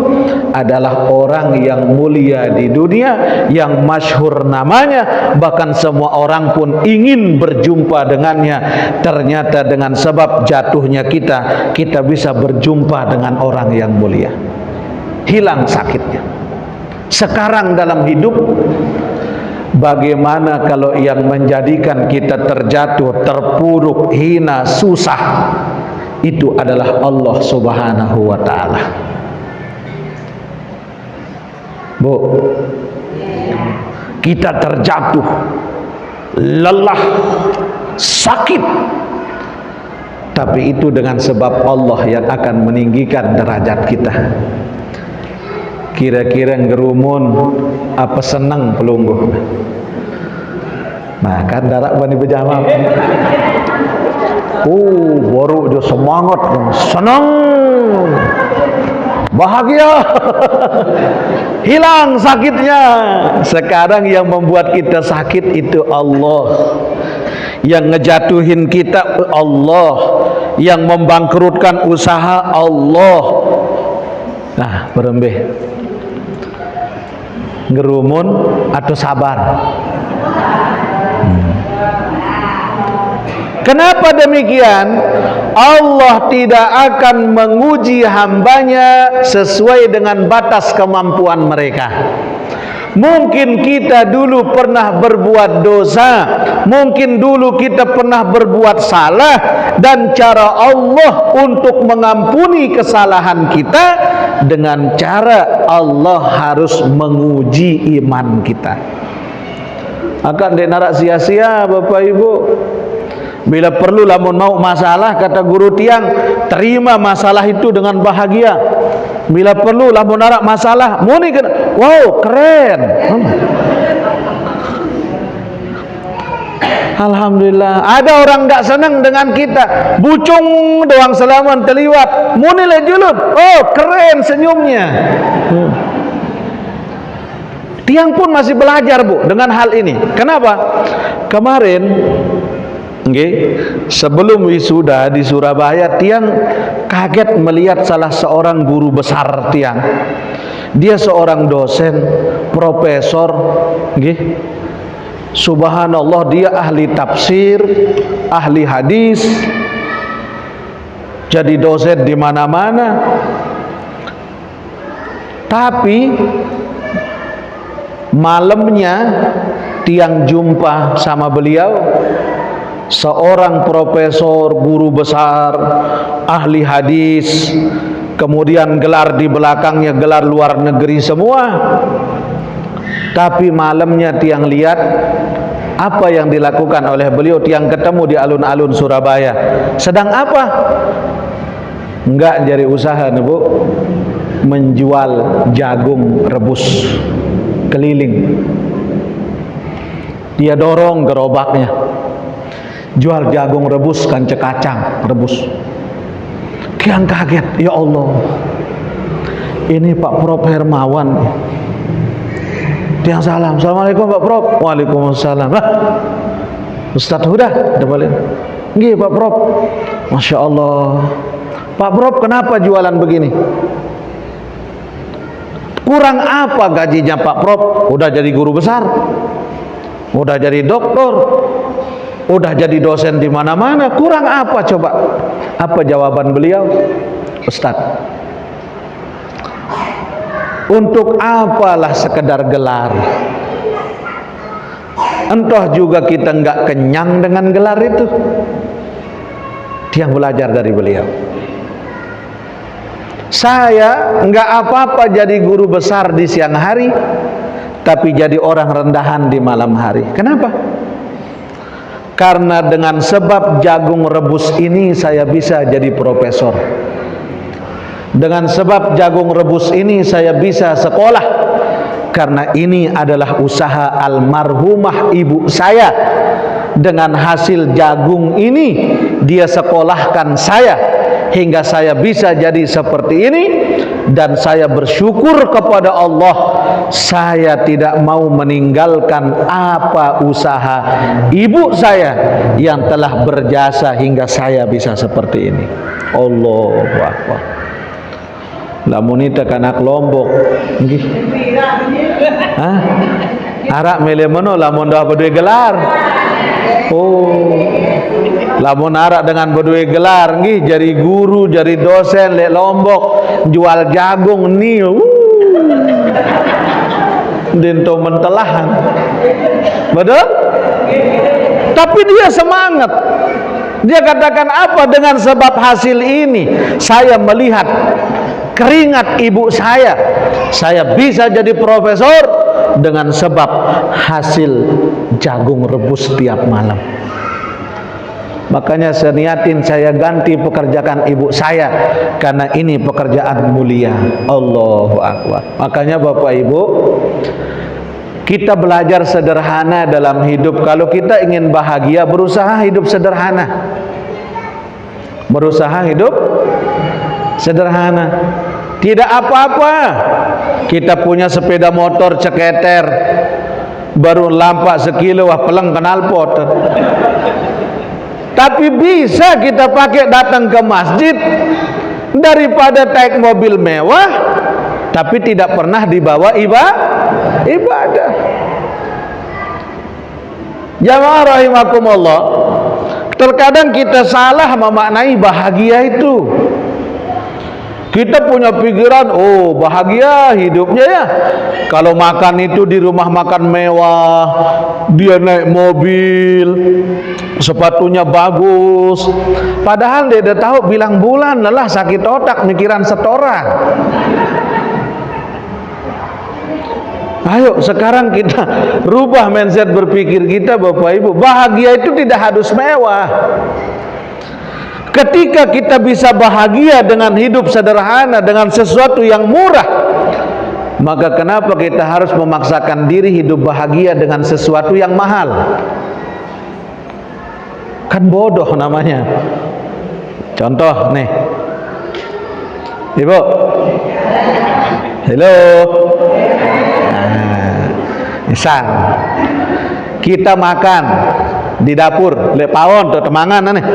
adalah orang yang mulia di dunia, yang masyhur namanya, bahkan semua orang pun ingin berjumpa dengannya. Ternyata dengan sebab jatuhnya kita bisa berjumpa dengan orang yang mulia, hilang sakitnya. Sekarang dalam hidup, bagaimana kalau yang menjadikan kita terjatuh, terpuruk, hina, susah, itu adalah Allah Subhanahu wa ta'ala. Bu, kita terjatuh, lelah, sakit, tapi itu dengan sebab Allah yang akan meninggikan derajat kita. Kira-kira ngerumun apa senang pelungguh? Nah kan darak bani berjawab. Baru dia semangat, senang, bahagia, hilang sakitnya. Sekarang yang membuat kita sakit itu Allah, yang ngejatuhin kita Allah, yang membangkrutkan usaha Allah. Nah, berembeh ngerumun atau sabar? Kenapa demikian? Allah tidak akan menguji hambanya sesuai dengan batas kemampuan mereka. Mungkin kita dulu pernah berbuat dosa, mungkin dulu kita pernah berbuat salah, dan cara Allah untuk mengampuni kesalahan kita dengan cara Allah harus menguji iman kita. Akan denarak sia-sia Bapak Ibu. Bila perlu lamun mau masalah, kata guru tiang, terima masalah itu dengan bahagia. Bila perlu lamun narak masalah, muni kena, wow keren. Alhamdulillah. Ada orang tak senang dengan kita, bucung doang selaman terliwat, muni le julut, oh keren senyumnya. Tiang pun masih belajar Bu dengan hal ini. Kenapa? Kemarin sebelum wisuda di Surabaya, tiang kaget melihat salah seorang guru besar tiang. Dia seorang dosen, profesor, subhanallah, dia ahli tafsir, ahli hadis, jadi dosen di mana-mana. Tapi malamnya tiang jumpa sama beliau, seorang profesor, guru besar, ahli hadis, kemudian gelar di belakangnya gelar luar negeri semua. Tapi malamnya tiang lihat apa yang dilakukan oleh beliau. Tiang ketemu di alun-alun Surabaya. Sedang apa? Enggak jadi usaha nih Bu, menjual jagung rebus keliling. Dia dorong gerobaknya, jual jagung rebus, kanca kacang rebus. Kian kaget, ya Allah, ini Pak Prof Hermawan. Tiang salam, assalamualaikum Pak Prof. Waalaikumsalam. Ustadz Huda, ada balik. Nggih Pak Prof. Masya Allah. Pak Prof, kenapa jualan begini? Kurang apa gajinya Pak Prof? Udah jadi guru besar, udah jadi doktor, udah jadi dosen di mana-mana, kurang apa coba? Apa jawaban beliau? Ustadz, untuk apalah sekedar gelar? Entah juga kita enggak kenyang dengan gelar itu. Dia belajar dari beliau. Saya enggak apa-apa jadi guru besar di siang hari, tapi jadi orang rendahan di malam hari. Kenapa? karena dengan sebab jagung rebus ini saya bisa jadi profesor. Dengan sebab jagung rebus ini saya bisa sekolah, karena ini adalah usaha almarhumah ibu saya. Dengan hasil jagung ini dia sekolahkan saya hingga saya bisa jadi seperti ini. Dan saya bersyukur kepada Allah, saya tidak mau meninggalkan apa usaha ibu saya yang telah berjasa hingga saya bisa seperti ini. Allahu Akbar. Lamun ita kanak Lombok nggih. Hah? Arak mele meno lamun dah berdua gelar. Oh. Lamun arak dengan berdua gelar nggih, jadi guru, jadi dosen lek Lombok, jual jagung ni. Dento mentelahan. Betul? Tapi dia semangat. Dia katakan apa? Dengan sebab hasil ini saya melihat keringat ibu saya bisa jadi profesor dengan sebab hasil jagung rebus tiap malam. Makanya saya niatin saya ganti pekerjaan ibu saya, karena ini pekerjaan mulia. Allahu Akbar. Makanya Bapak Ibu, kita belajar sederhana dalam hidup. Kalau kita ingin bahagia, berusaha hidup sederhana. Berusaha hidup sederhana. Tidak apa-apa kita punya sepeda motor ceketer, baru lampak sekilo, wah peleng knalpot. Tapi bisa kita pakai datang ke masjid daripada naik mobil mewah tapi tidak pernah dibawa ibadah. Jamaah rahimakumullah, terkadang kita salah memaknai bahagia itu. Kita punya pikiran, oh bahagia hidupnya ya kalau makan itu di rumah makan mewah, dia naik mobil, sepatunya bagus. Padahal dia udah tahu bilang bulan lelah sakit otak mikiran setoran. Ayo sekarang kita rubah mindset berpikir kita Bapak Ibu. Bahagia itu tidak harus mewah. Ketika kita bisa bahagia dengan hidup sederhana, dengan sesuatu yang murah, maka kenapa kita harus memaksakan diri hidup bahagia dengan sesuatu yang mahal? Kan bodoh namanya. Contoh nih, Ibu, halo. Nah, misal kita makan di dapur, le pawon tuh temangan nih.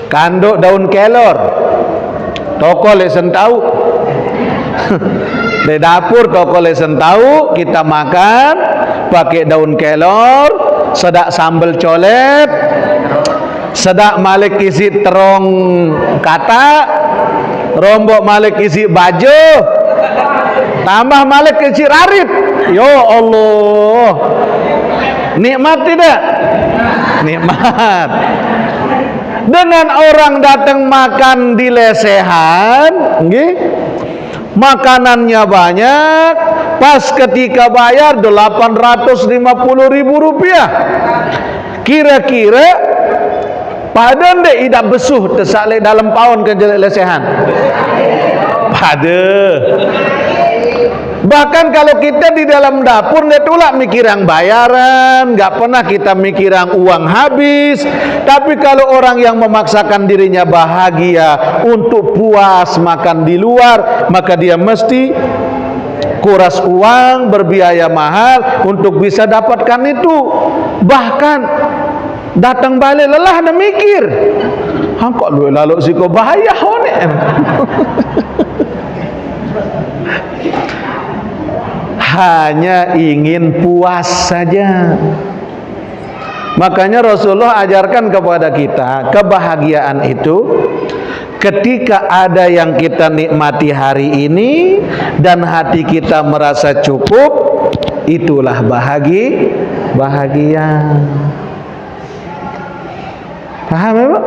Kanduk daun kelor, toko lesen tahu. Di dapur toko lesen tahu, kita makan pakai daun kelor, sedak sambal colet, sedak malik isi terong kata, rombok malik isi baju, tambah malik isi rarit. Ya Allah, nikmat tidak? Nikmat. Dengan orang datang makan di lesehan, makanannya banyak, pas ketika bayar 850.000 rupiah. Kira-kira pada ndek idak besuh tersalik dalam paun ke lesehan. Pada. Bahkan kalau kita di dalam dapur nggak tulak mikir yang bayaran, nggak pernah kita mikir yang uang habis. Tapi kalau orang yang memaksakan dirinya bahagia untuk puas makan di luar, maka dia mesti kuras uang, berbiaya mahal untuk bisa dapatkan itu. Bahkan datang balik lelah dan mikir, kok lu lalu siko bahaya honen. Hanya ingin puas saja. Makanya Rasulullah ajarkan kepada kita, kebahagiaan itu ketika ada yang kita nikmati hari ini dan hati kita merasa cukup, itulah bahagia. Paham ya Pak?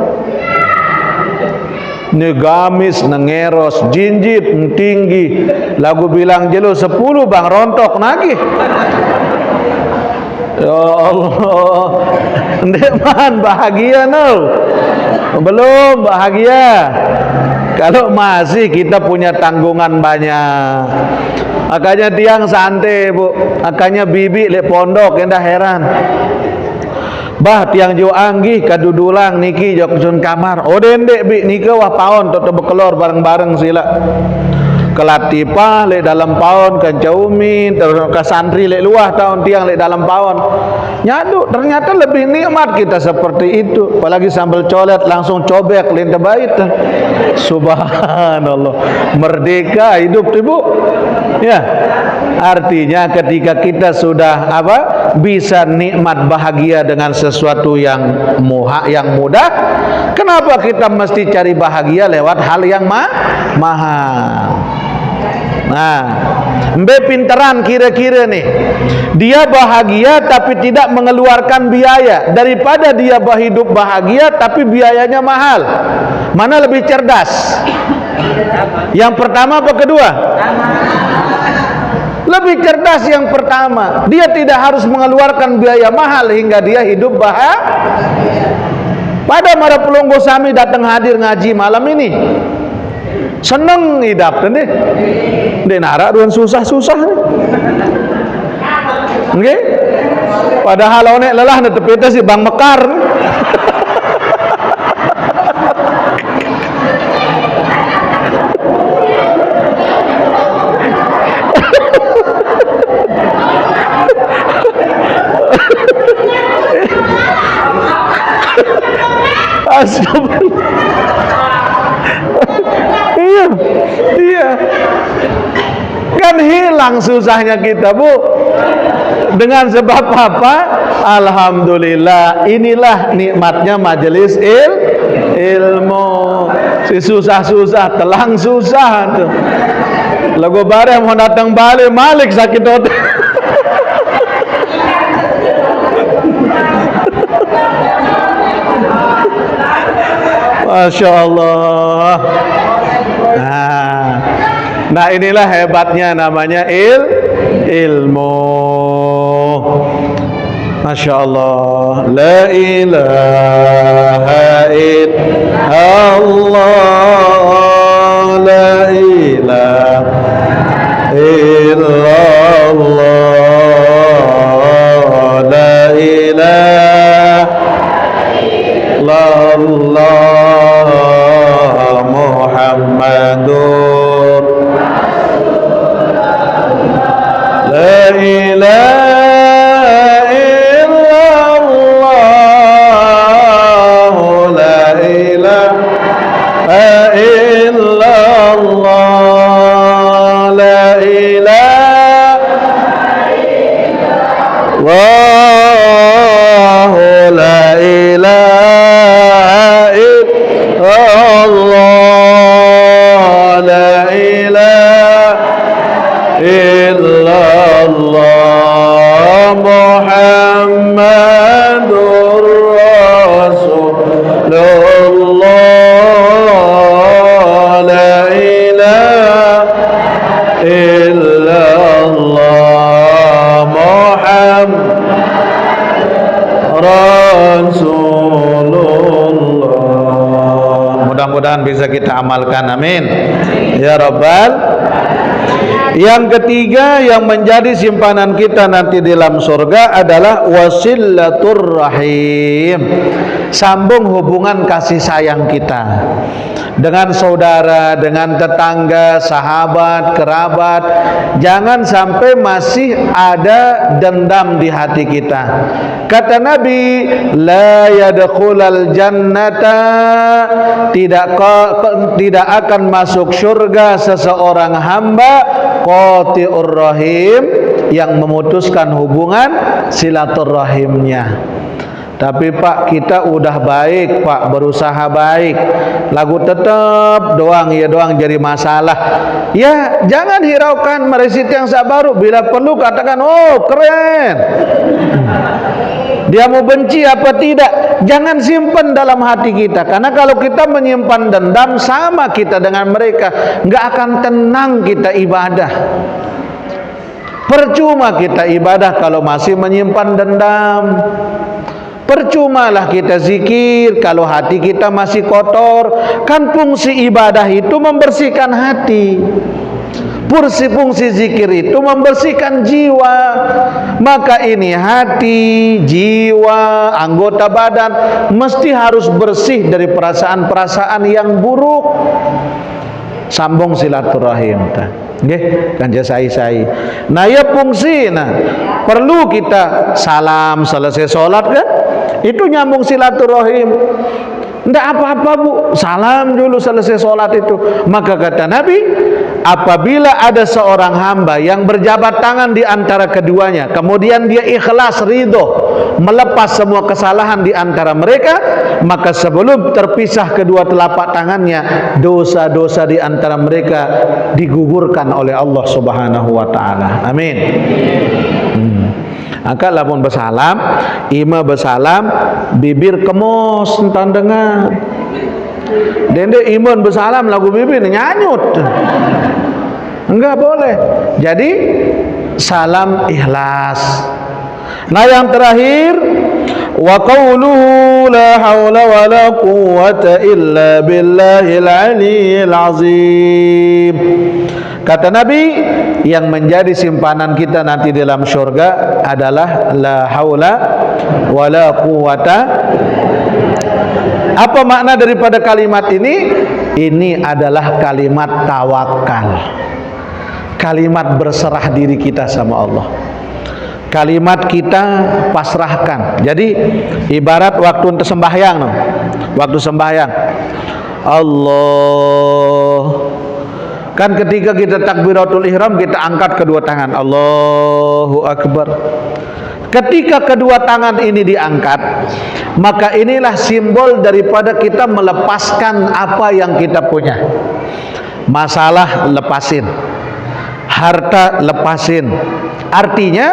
Negamis, nengeros, jinjit, tinggi. Lagu bilang jelo 10 bang rontok nagih. Ya Allah. Ndekman bahagia no. Belum bahagia. Kalau masih kita punya tanggungan banyak. Makanya tiang santai bu, makanya bibi le pondok endah heran. Bah tiang jo anggih kadudulang niki jo kusun kamar. Oh dendek bi nika wah paon toto bekelor bareng-bareng sila. Kelatipa le dalam paon kan caumin terus ke santri le luah tahun tiang le dalam paon. Nyadu ternyata lebih nikmat kita seperti itu. Apalagi sambal colet langsung cobek linte bait. Subhanallah. Merdeka hidup tuh bu. Ya. Artinya ketika kita sudah bisa nikmat bahagia dengan sesuatu yang mudah, kenapa kita mesti cari bahagia lewat hal yang mahal? Nah, mbe pinteran kira-kira nih. Dia bahagia tapi tidak mengeluarkan biaya, daripada dia hidup bahagia tapi biayanya mahal. Mana lebih cerdas? Yang pertama apa kedua? Lebih cerdas yang pertama. Dia tidak harus mengeluarkan biaya mahal hingga dia hidup bahagia. Pada Mara Pelonggo Sami datang hadir ngaji malam ini. Seneng hidup nih. Denara duan susah-susah. Nggih? Padahal onek lelah netepita si Bang Mekar. Iya. Kan hilang susahnya kita bu. Dengan sebab apa? Alhamdulillah, inilah nikmatnya majelis ilmu. Si susah-susah telang susah tuh. Lagu bare mau datang balik Malik sakit otak. Masya Allah. Nah inilah hebatnya namanya ilmu. Masya Allah. La ilaha illallah. La ilaha illallah. La ilaha illallah. Muhammadur La ilaha illallah. La ilaha illallah. La ilaha illallah. La ilaha illallah. La ilaha illallah. Muhammadur Rasulullah. La ilaha illallah. Muhammadur Rasulullah. Mudah-mudahan bisa kita amalkan, amin ya rabbal. Yang ketiga yang menjadi simpanan kita nanti di dalam surga adalah wasilatur rahim. Sambung hubungan kasih sayang kita dengan saudara, dengan tetangga, sahabat, kerabat. Jangan sampai masih ada dendam di hati kita. Kata Nabi, la yadkhulal jannata, tidak akan masuk surga seseorang hamba qati'ur rahim, yang memutuskan hubungan silaturahimnya. Tapi Pak, kita udah baik Pak, berusaha baik, lagu tetap doang ya doang jadi masalah. Ya jangan hiraukan meresit yang sabaru. Bila perlu katakan, oh keren, dia mau benci apa tidak, jangan simpan dalam hati kita. Karena kalau kita menyimpan dendam, sama kita dengan mereka, nggak akan tenang kita ibadah. Percuma kita ibadah kalau masih menyimpan dendam. Percumalah kita zikir kalau hati kita masih kotor. Kan fungsi ibadah itu membersihkan hati. Fungsi zikir itu membersihkan jiwa. Maka ini hati, jiwa, anggota badan mesti harus bersih dari perasaan-perasaan yang buruk. Sambung silaturahim ta. Nggih, kanja sai-sai. Nah, ya fungsi perlu kita salam selesai salat kan? Itu nyambung silaturahim. Tidak apa-apa bu, salam dulu selesai sholat itu. Maka kata Nabi, apabila ada seorang hamba yang berjabat tangan di antara keduanya, kemudian dia ikhlas, ridho, melepas semua kesalahan di antara mereka, maka sebelum terpisah kedua telapak tangannya, dosa-dosa di antara mereka digugurkan oleh Allah Subhanahu wa Ta'ala. Amin. Maka lamun bersalam, ima bersalam, bibir kemos entan dengar. Dende imun bersalam lagu bibir nyanyut. Enggak boleh. Jadi salam ikhlas. Nah, yang terakhir, wa qawluhu la haula wa la quwwata illa billahil aliyyil azim. Kata Nabi, yang menjadi simpanan kita nanti dalam syurga adalah la haula wa la quwwata. Apa makna daripada kalimat ini? Ini adalah kalimat tawakal. Kalimat berserah diri kita sama Allah. Kalimat kita pasrahkan. Jadi ibarat waktu untuk sembahyang, waktu sembahyang, Allah. Kan ketika kita takbiratul ihram, kita angkat kedua tangan, Allahu Akbar. Ketika kedua tangan ini diangkat, maka inilah simbol daripada kita melepaskan apa yang kita punya. Masalah lepasin, harta lepasin. Artinya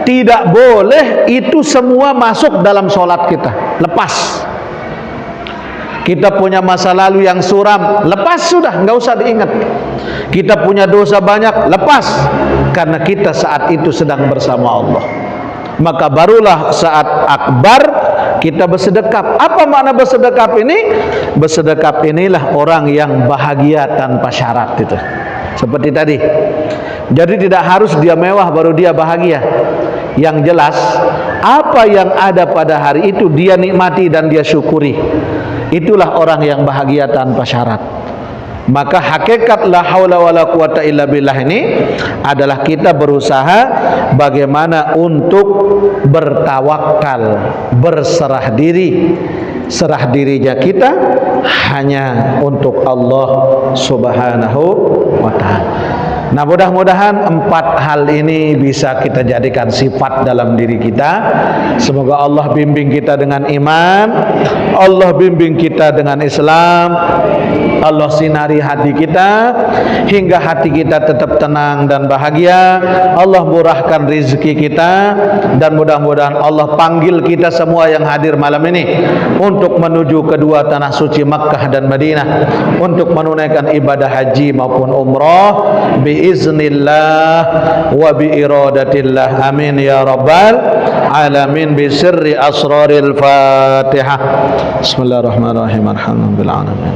tidak boleh itu semua masuk dalam sholat kita. Lepas. Kita punya masa lalu yang suram, lepas sudah, nggak usah diingat. Kita punya dosa banyak, lepas. Karena kita saat itu sedang bersama Allah. Maka barulah saat akbar kita bersedekap. Apa makna bersedekap ini? Bersedekap inilah orang yang bahagia tanpa syarat itu. Seperti tadi. Jadi tidak harus dia mewah baru dia bahagia. Yang jelas, apa yang ada pada hari itu dia nikmati dan dia syukuri. Itulah orang yang bahagia tanpa syarat. Maka hakikat la haula wala quwata illa billah ini adalah kita berusaha bagaimana untuk bertawakal, berserah diri. Serah dirinya kita hanya untuk Allah Subhanahu wa Ta'ala. Nah, mudah-mudahan 4 hal ini bisa kita jadikan sifat dalam diri kita. Semoga Allah bimbing kita dengan iman, Allah bimbing kita dengan Islam, Allah sinari hati kita hingga hati kita tetap tenang dan bahagia. Allah murahkan rezeki kita, dan mudah-mudahan Allah panggil kita semua yang hadir malam ini untuk menuju kedua tanah suci Makkah dan Madinah untuk menunaikan ibadah haji maupun umrah biiznillah wa biiradatillah. Amin ya rabbal alamin. Bisirri asraril Fatihah. Bismillahirrahmanirrahim. Alhamdulillah alamin.